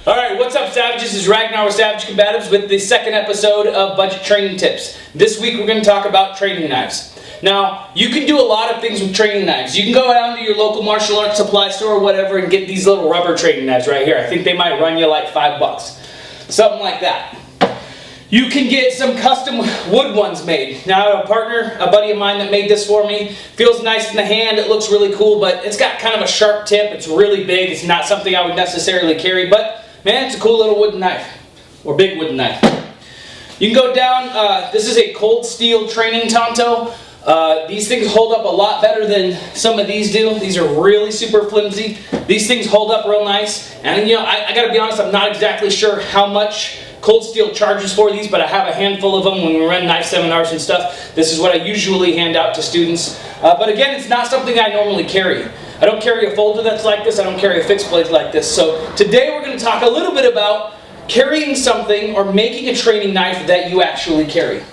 Alright, what's up, Savages? This is Ragnar with Savage Combatives with the second episode of Budget Training Tips. This week we're going to talk about training knives. Now, you can do a lot of things with training knives. You can go down to your local martial arts supply store or whatever and get these little rubber training knives right here. I think they might run you like $5. Something like that. You can get some custom wood ones made. Now, I have a buddy of mine that made this for me. Feels nice in the hand, it looks really cool, but it's got kind of a sharp tip. It's really big. It's not something I would necessarily carry, but man, it's a cool little wooden knife, or big wooden knife. You can go down, this is a cold steel training Tonto. These things hold up a lot better than some of these do. These are really super flimsy. These things hold up real nice. And you know, I gotta be honest, I'm not exactly sure how much cold steel charges for these, but I have a handful of them when we run knife seminars and stuff. This is what I usually hand out to students. But again, it's not something I normally carry. I don't carry a folder that's like this. I don't carry a fixed blade like this. So today we're going to talk a little bit about carrying something or making a training knife that you actually carry.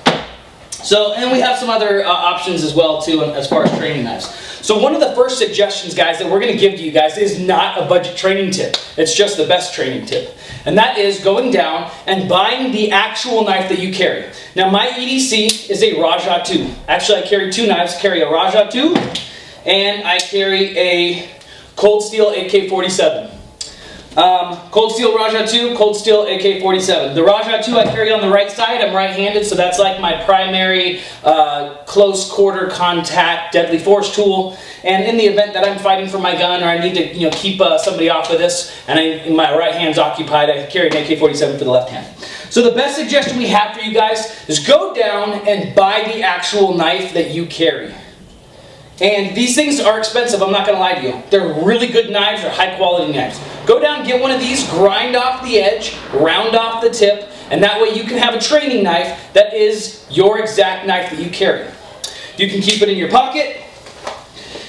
So, and we have some other options as well too as far as training knives. So one of the first suggestions, guys, that we're going to give to you guys is not a budget training tip. It's just the best training tip. And that is going down and buying the actual knife that you carry. Now my EDC is a Raja 2. Actually, I carry two knives. I carry a Raja 2 and I carry a Cold Steel AK-47. Cold Steel Raja 2, Cold Steel AK-47. The Raja 2 I carry on the right side. I'm right-handed, so that's like my primary close quarter contact deadly force tool. And in the event that I'm fighting for my gun or I need to keep somebody off of this and my right hand's occupied, I carry an AK-47 for the left hand. So the best suggestion we have for you guys is go down and buy the actual knife that you carry. And these things are expensive, I'm not going to lie to you. They're really good knives, they're high quality knives. Go down, get one of these, grind off the edge, round off the tip, and that way you can have a training knife that is your exact knife that you carry. You can keep it in your pocket.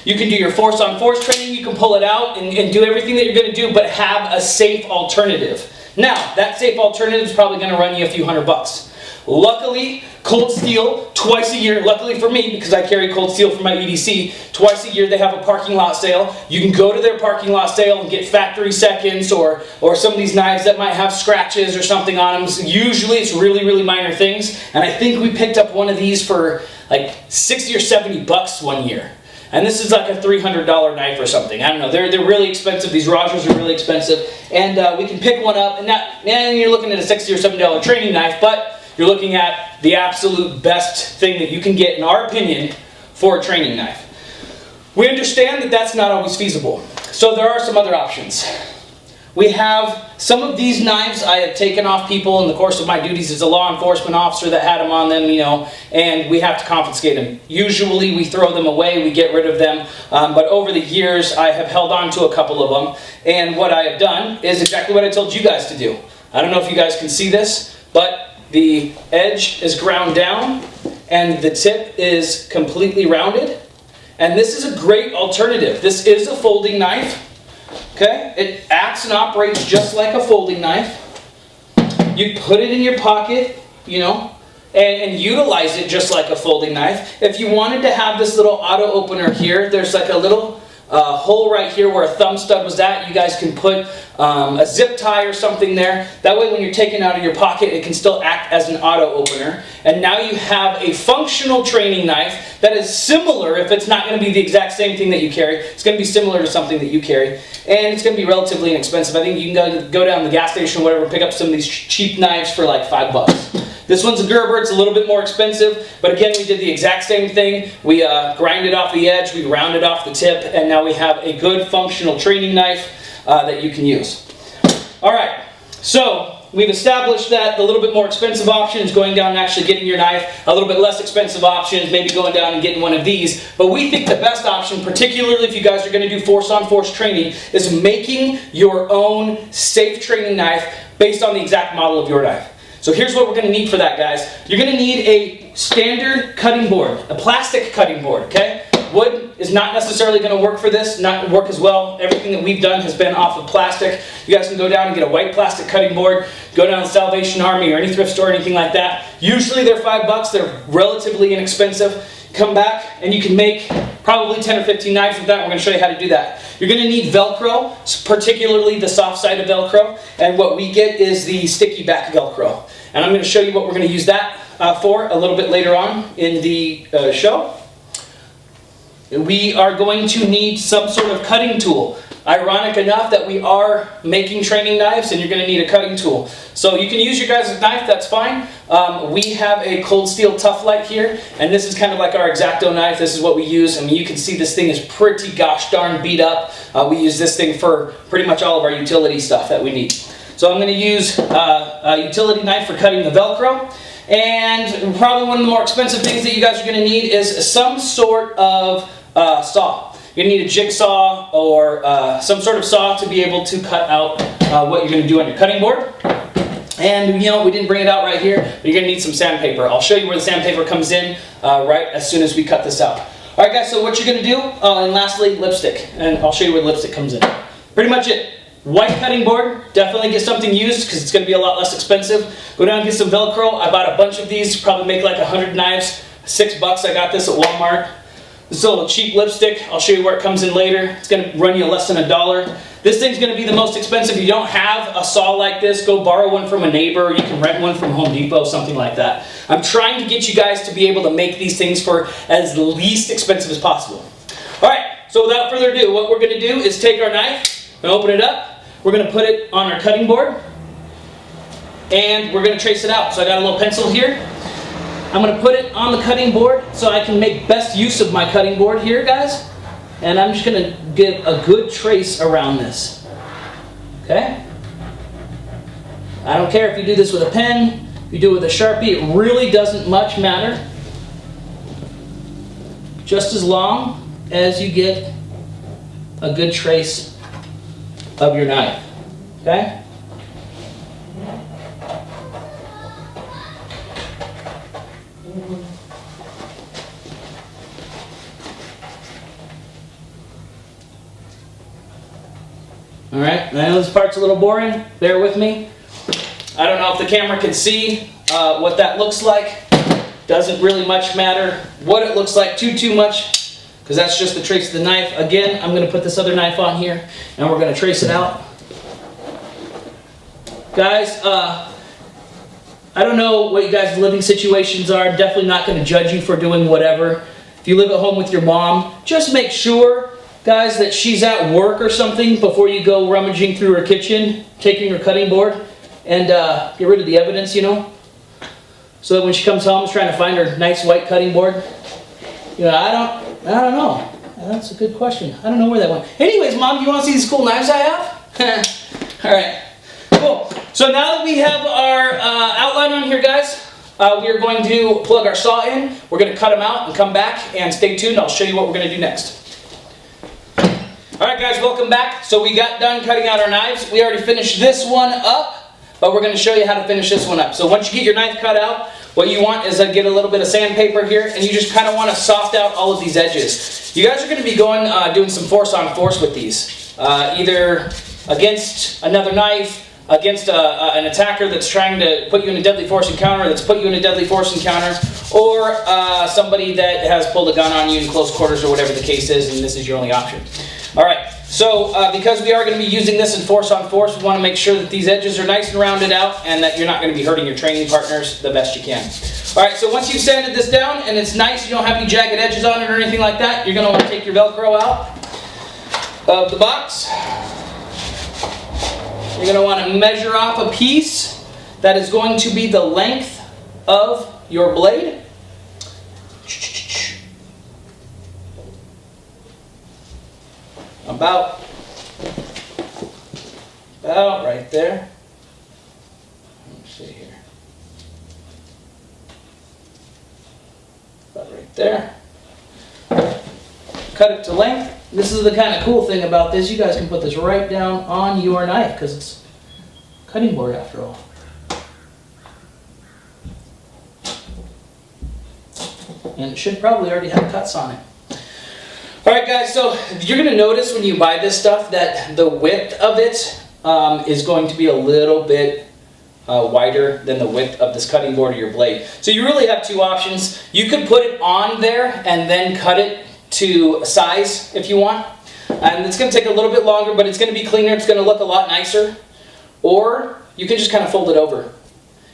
You can do your force-on-force training, you can pull it out and do everything that you're going to do, but have a safe alternative. Now, that safe alternative is probably going to run you a few $100. Luckily, Cold Steel, twice a year, luckily for me, because I carry Cold Steel for my EDC, twice a year they have a parking lot sale. You can go to their parking lot sale and get factory seconds or some of these knives that might have scratches or something on them. So usually it's really, really minor things. And I think we picked up one of these for like 60 or 70 bucks one year. And this is like a $300 knife or something. I don't know. They're really expensive. These Rajas are really expensive. And we can pick one up, and you're looking at a $60 or $70 training knife, but you're looking at the absolute best thing that you can get, in our opinion, for a training knife. We understand that that's not always feasible. So there are some other options. We have some of these knives I have taken off people in the course of my duties as a law enforcement officer that had them on them, and we have to confiscate them. Usually we throw them away, we get rid of them, but over the years I have held on to a couple of them, and what I have done is exactly what I told you guys to do. I don't know if you guys can see this, but the edge is ground down and the tip is completely rounded, and this is a great alternative. This is a folding knife. Okay, it acts and operates just like a folding knife. You put it in your pocket, and utilize it just like a folding knife. If you wanted to have this little auto opener here, there's like a little hole right here where a thumb stud was at. You guys can put a zip tie or something there. That way when you're taking it out of your pocket, it can still act as an auto opener. And now you have a functional training knife that is similar. If it's not going to be the exact same thing that you carry, it's going to be similar to something that you carry. And it's going to be relatively inexpensive. I think you can go down to the gas station or whatever, pick up some of these cheap knives for like $5. This one's a Gerber, it's a little bit more expensive, but again, we did the exact same thing. We grinded off the edge, we rounded off the tip, and now we have a good functional training knife that you can use. Alright, so we've established that the little bit more expensive option is going down and actually getting your knife. A little bit less expensive option is maybe going down and getting one of these. But we think the best option, particularly if you guys are going to do force-on-force training, is making your own safe training knife based on the exact model of your knife. So here's what we're going to need for that, guys. You're going to need a standard cutting board, a plastic cutting board, okay? Wood is not necessarily going to work for this, not work as well. Everything that we've done has been off of plastic. You guys can go down and get a white plastic cutting board, go down to Salvation Army or any thrift store or anything like that. Usually they're $5, they're relatively inexpensive. come back, and you can make probably 10 or 15 knives with that. We're going to show you how to do that. You're going to need Velcro, particularly the soft side of Velcro, and what we get is the sticky back Velcro. And I'm going to show you what we're going to use that for a little bit later on in the show. We are going to need some sort of cutting tool. Ironic enough that we are making training knives and you're going to need a cutting tool. So you can use your guys' knife, that's fine. We have a cold steel tough light here, and this is kind of like our X-Acto knife. This is what we use. I mean, you can see this thing is pretty gosh darn beat up. We use this thing for pretty much all of our utility stuff that we need. So I'm going to use a utility knife for cutting the Velcro. And probably one of the more expensive things that you guys are going to need is some sort of saw. You're going to need a jigsaw or some sort of saw to be able to cut out what you're going to do on your cutting board. And, you know, we didn't bring it out right here, but you're going to need some sandpaper. I'll show you where the sandpaper comes in right as soon as we cut this out. All right, guys, so what you're going to do, and lastly, lipstick. And I'll show you where the lipstick comes in. Pretty much it. White cutting board, definitely get something used because it's going to be a lot less expensive. Go down and get some Velcro. I bought a bunch of these, probably make like 100 knives, $6. I got this at Walmart. This is a little cheap lipstick. I'll show you where it comes in later. It's going to run you less than $1. This thing's going to be the most expensive. If you don't have a saw like this, go borrow one from a neighbor. Or you can rent one from Home Depot, something like that. I'm trying to get you guys to be able to make these things for as least expensive as possible. All right, so without further ado, what we're going to do is take our knife and open it up. We're going to put it on our cutting board, and we're going to trace it out. So I got a little pencil here. I'm going to put it on the cutting board so I can make best use of my cutting board here, guys. And I'm just going to get a good trace around this. Okay? I don't care if you do this with a pen, if you do it with a Sharpie, it really doesn't much matter. Just as long as you get a good trace of your knife. Okay? Alright, I know this part's a little boring. Bear with me. I don't know if the camera can see what that looks like. Doesn't really much matter what it looks like too much, because that's just the trace of the knife. Again, I'm going to put this other knife on here, and we're going to trace it out. Guys, I don't know what you guys' living situations are. I'm definitely not going to judge you for doing whatever. If you live at home with your mom, just make sure, guys, that she's at work or something before you go rummaging through her kitchen, taking her cutting board, and get rid of the evidence, you know? So that when she comes home, she's trying to find her nice white cutting board. You know, I don't know. That's a good question. I don't know where that went. Anyways, Mom, you want to see these cool knives I have? All right. Cool. So now that we have our outline on here, guys, we are going to plug our saw in. We're going to cut them out and come back, and stay tuned. I'll show you what we're going to do next. All right, guys, welcome back. So we got done cutting out our knives. We already finished this one up, but we're going to show you how to finish this one up. So once you get your knife cut out, what you want is get a little bit of sandpaper here, and you just kind of want to soft out all of these edges. You guys are going to be doing some force on force with these, either against another knife, against an attacker that's trying to put you in a deadly force encounter, that's put you in a deadly force encounter, or somebody that has pulled a gun on you in close quarters or whatever the case is, and this is your only option. All right, so because we are going to be using this in force on force, we want to make sure that these edges are nice and rounded out and that you're not going to be hurting your training partners the best you can. All right, so once you've sanded this down and it's nice, you don't have any jagged edges on it or anything like that, you're going to want to take your Velcro out of the box. You're going to want to measure off a piece that is going to be the length of your blade. About right there. Let's see here. About right there. Cut it to length. This is the kind of cool thing about this. You guys can put this right down on your knife because it's a cutting board after all. And it should probably already have cuts on it. Alright guys, so you're going to notice when you buy this stuff that the width of it is going to be a little bit wider than the width of this cutting board or your blade. So you really have two options. You could put it on there and then cut it to size if you want. And it's going to take a little bit longer, but it's going to be cleaner. It's going to look a lot nicer. Or you can just kind of fold it over.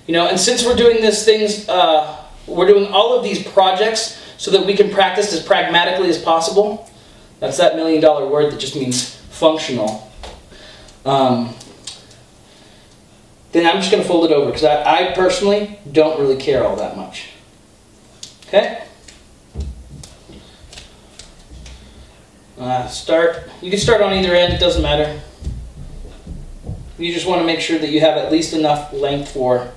You know, and since we're doing these things, we're doing all of these projects so that we can practice as pragmatically as possible. That's that $1 million word that just means functional. Then I'm just going to fold it over because I personally don't really care all that much. Okay? You can start on either end, it doesn't matter. You just want to make sure that you have at least enough length for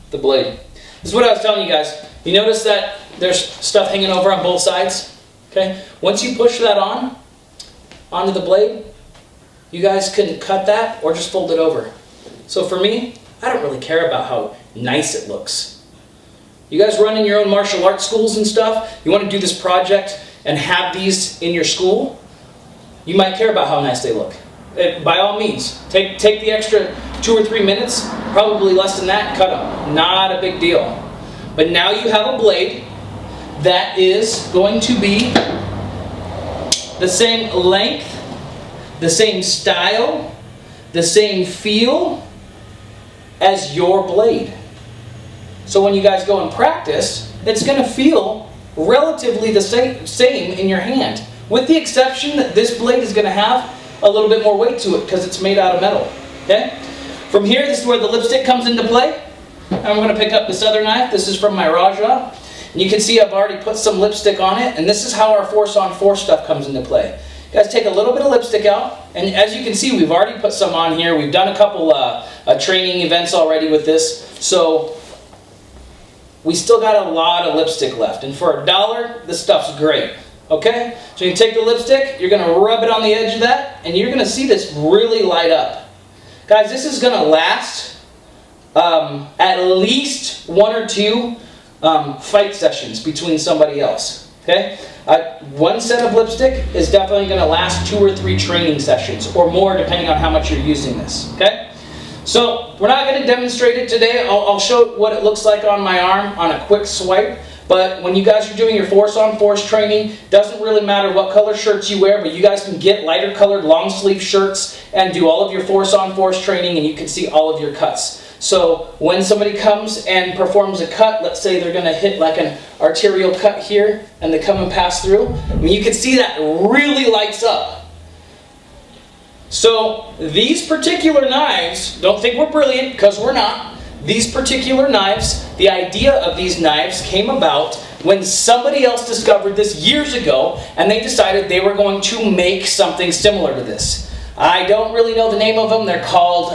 the blade. This is what I was telling you guys. You notice that there's stuff hanging over on both sides? Okay? Once you push that onto the blade, you guys can cut that or just fold it over. So for me, I don't really care about how nice it looks. You guys run in your own martial arts schools and stuff, you want to do this project and have these in your school, you might care about how nice they look. By all means, take the extra 2 or 3 minutes, probably less than that, cut them. Not a big deal. But now you have a blade that is going to be the same length, the same style, the same feel as your blade. So when you guys go and practice, it's going to feel relatively the same in your hand, with the exception that this blade is going to have a little bit more weight to it because it's made out of metal. Okay? From here, this is where the lipstick comes into play. I'm going to pick up this other knife. This is from my Raja. And you can see I've already put some lipstick on it, and this is how our force-on-force stuff comes into play. You guys take a little bit of lipstick out, and as you can see, we've already put some on here. We've done a couple training events already with this, so we still got a lot of lipstick left. And for $1, this stuff's great. Okay? So you take the lipstick, you're going to rub it on the edge of that, and you're going to see this really light up. Guys, this is going to last at least 1 or 2 fight sessions between somebody else. Okay? One set of lipstick is definitely going to last 2 or 3 training sessions, or more depending on how much you're using this. Okay? So we're not going to demonstrate it today. I'll show what it looks like on my arm on a quick swipe. But when you guys are doing your force-on-force training, doesn't really matter what color shirts you wear, but you guys can get lighter colored long sleeve shirts and do all of your force-on-force training, and you can see all of your cuts. So when somebody comes and performs a cut, let's say they're going to hit like an arterial cut here, and they come and pass through, I mean, you can see that really lights up. So these particular knives, don't think we're brilliant, because we're not. These particular knives, the idea of these knives came about when somebody else discovered this years ago, and they decided they were going to make something similar to this. I don't really know the name of them. They're called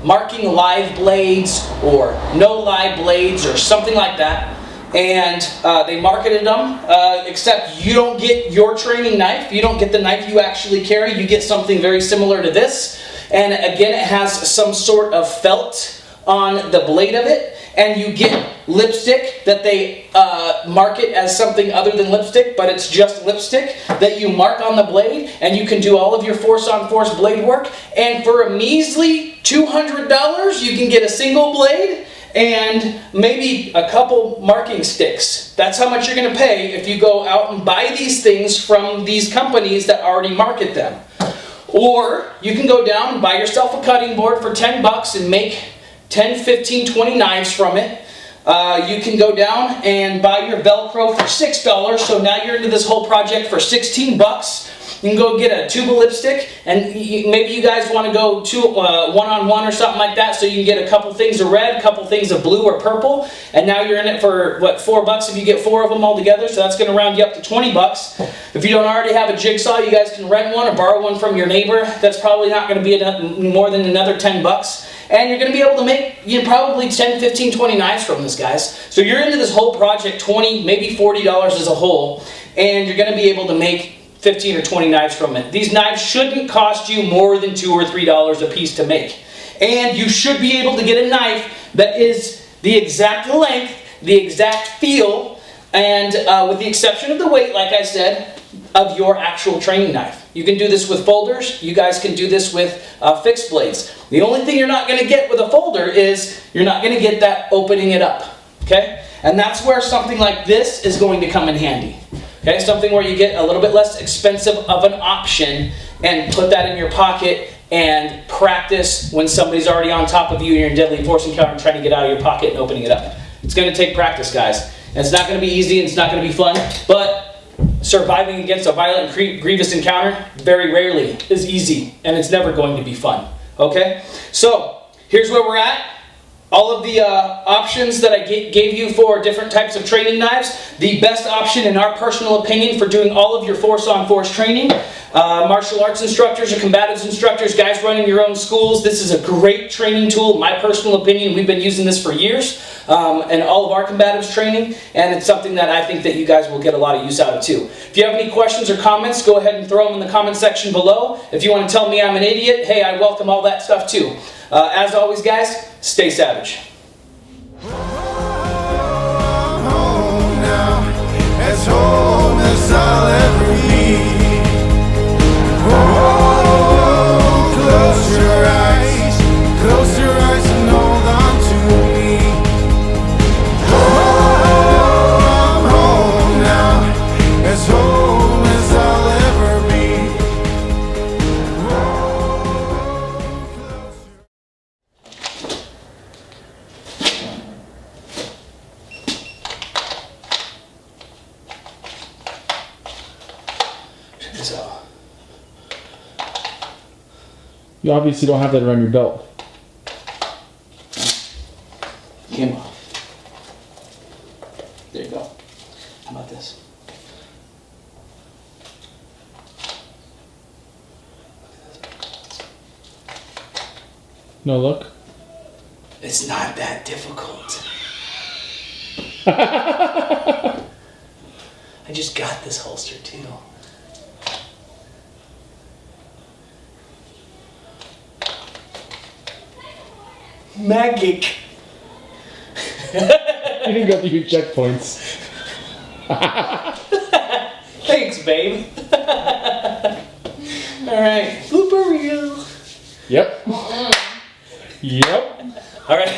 marking live blades or no live blades or something like that. And they marketed them, except you don't get your training knife. You don't get the knife you actually carry. You get something very similar to this. And again, it has some sort of felt on the blade of it. And you get lipstick that they market as something other than lipstick, but it's just lipstick that you mark on the blade, and you can do all of your force-on-force blade work. And for a measly $200, you can get a single blade and maybe a couple marking sticks. That's how much you're going to pay if you go out and buy these things from these companies that already market them. Or you can go down and buy yourself a cutting board for $10 and make 10, 15, 20 knives from it. You can go down and buy your Velcro for $6, so now you're into this whole project for $16. You can go get a tube of lipstick, and maybe you guys want to go one-on-one or something like that, so you can get a couple things of red, a couple things of blue or purple, and now you're in it for, what, $4 if you get 4 of them all together, so that's going to round you up to $20. If you don't already have a jigsaw, you guys can rent one or borrow one from your neighbor. That's probably not going to be more than another $10. And you're going to be able to make probably 10, 15, 20 knives from this, guys. So you're into this whole project, $20, maybe $40 as a whole, and you're going to be able to make 15 or 20 knives from it. These knives shouldn't cost you more than $2 or $3 a piece to make. And you should be able to get a knife that is the exact length, the exact feel, and with the exception of the weight, like I said, of your actual training knife. You can do this with folders. You guys can do this with fixed blades. The only thing you're not going to get with a folder is you're not going to get that opening it up. Okay? And that's where something like this is going to come in handy. Okay? Something where you get a little bit less expensive of an option and put that in your pocket and practice when somebody's already on top of you and you're in deadly force encounter and trying to get out of your pocket and opening it up. It's going to take practice, guys. And it's not going to be easy and it's not going to be fun, but surviving against a violent, grievous encounter very rarely is easy, and it's never going to be fun. Okay? So, here's where we're at. All of the options that I gave you for different types of training knives. The best option, in our personal opinion, for doing all of your force-on-force training, martial arts instructors or combatives instructors, guys running your own schools, this is a great training tool. In my personal opinion, we've been using this for years in all of our combatives training, and it's something that I think that you guys will get a lot of use out of too. If you have any questions or comments, go ahead and throw them in the comment section below. If you want to tell me I'm an idiot, hey, I welcome all that stuff too. As always, guys, stay savage. I'm home now, as home as I'll ever be. Oh, close your eyes and hold on to me. Oh, I'm home now, as home as I'll ever be. Check this out. You obviously don't have that around your belt. Came off. There you go. How about this? No look. It's not that difficult. I just got this holster too. Magic. You didn't go through your checkpoints. Thanks, babe. Alright, blooper reel. Yep. Yep. Alright.